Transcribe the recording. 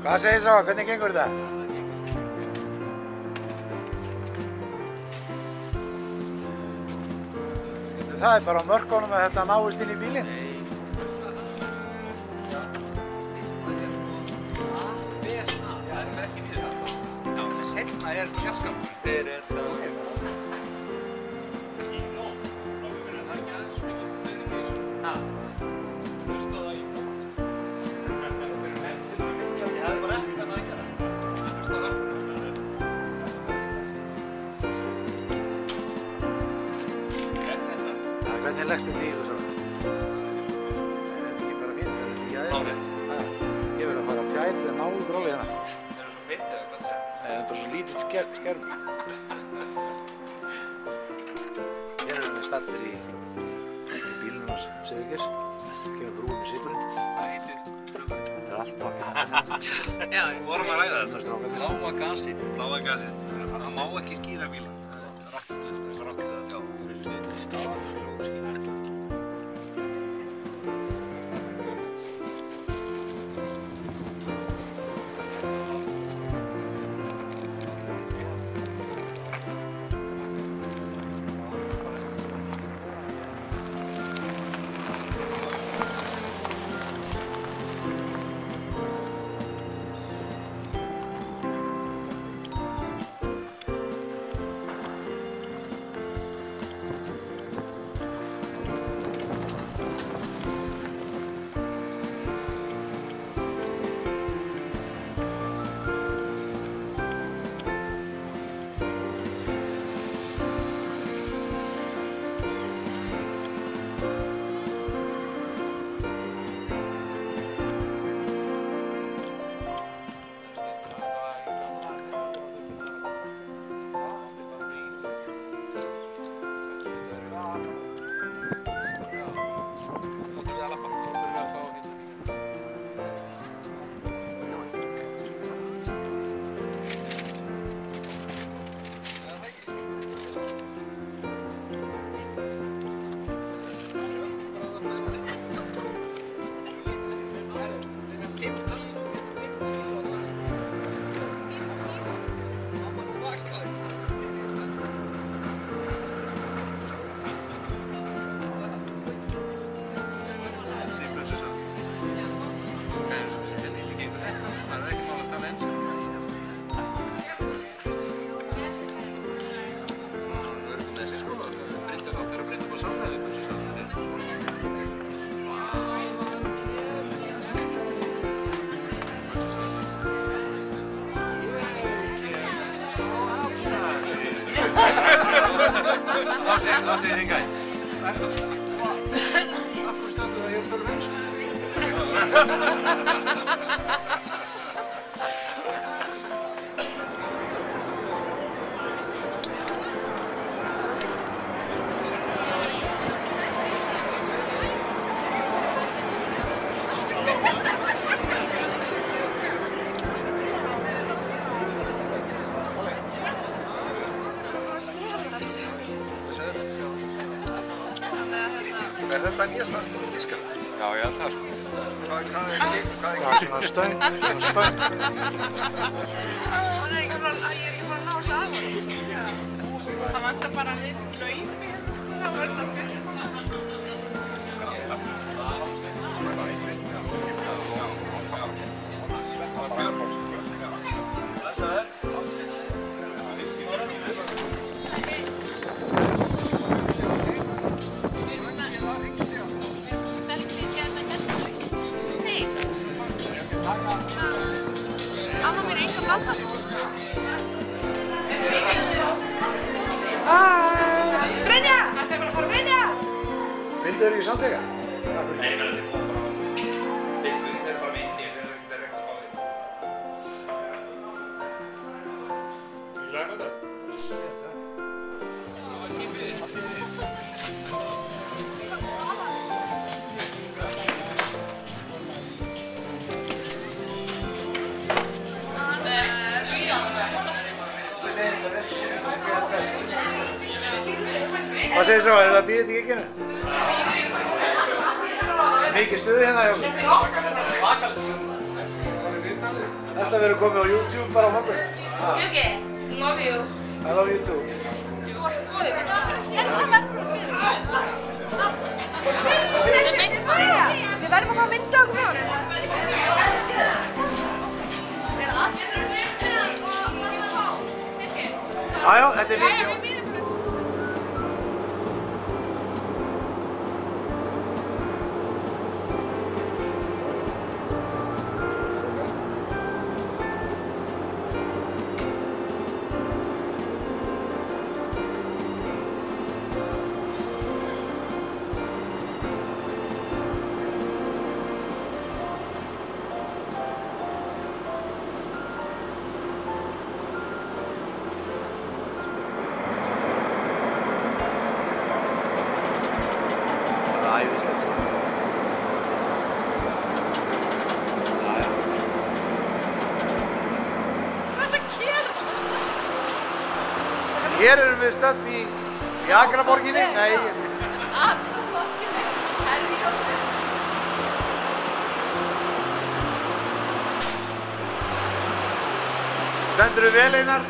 Hvað segir Ráða? Hvernig gengur þetta? Það er bara á mörkunum að þetta náist inn í bílinn. Seinna fjarskapur. Þeir Hvernig leggst þetta í þessu svona? Er þetta ekki bara fínt? Er þetta ekki aðeins? Árið. Ég vil að fara fjær til að ná út rólið hérna. eru svo feitið eða hvað það segja? Það er bara svo lítill skerm. Hér erum við staddir í bílunum hans Sigurgeirs. Kemur brúið með Sigurinn. Hvað heitir flugurinn? Þetta er allt bakkað. Já, við vorum að ræða þetta. Strákarnir. Bláa gasið. Bláa gasið. Það má ekki skýra bíla. Raktu, það er það. Já, það er Hvað segir þið gæði? Akkur stendur það hér fyrir vinst? Er þetta nýjasta tíska? Já, ég held það sko. Hvað er Svona stöng. Ég er ekki bara að ná þessu aðvara. Það vantar bara þessi laufi. Það verður það fyrir. Amma mér er enga blanda. Brynja! Brynja! Vildu þeir ekki samteka? Nei, ég meina þetta kom bara á byggu, þeir eru bara vinni, þeir eru ekki að spá því. Vil ég læra þetta? Hvað segir svo? Er það að býða þetta í ekkinu? Mikið stuði hérna hjá okkur. Þetta verður komið á YouTube bara á morgun. Björki, love you. I love you too. Við verðum að fá mynda okkur með honum. Já, þetta er vídeo. Æðislegt sko. Hvað er það að gera? Hér erum við stödd í Akraborginni. Nei. Akraborginni? Herjólfur. Stendurðu vel, Einar?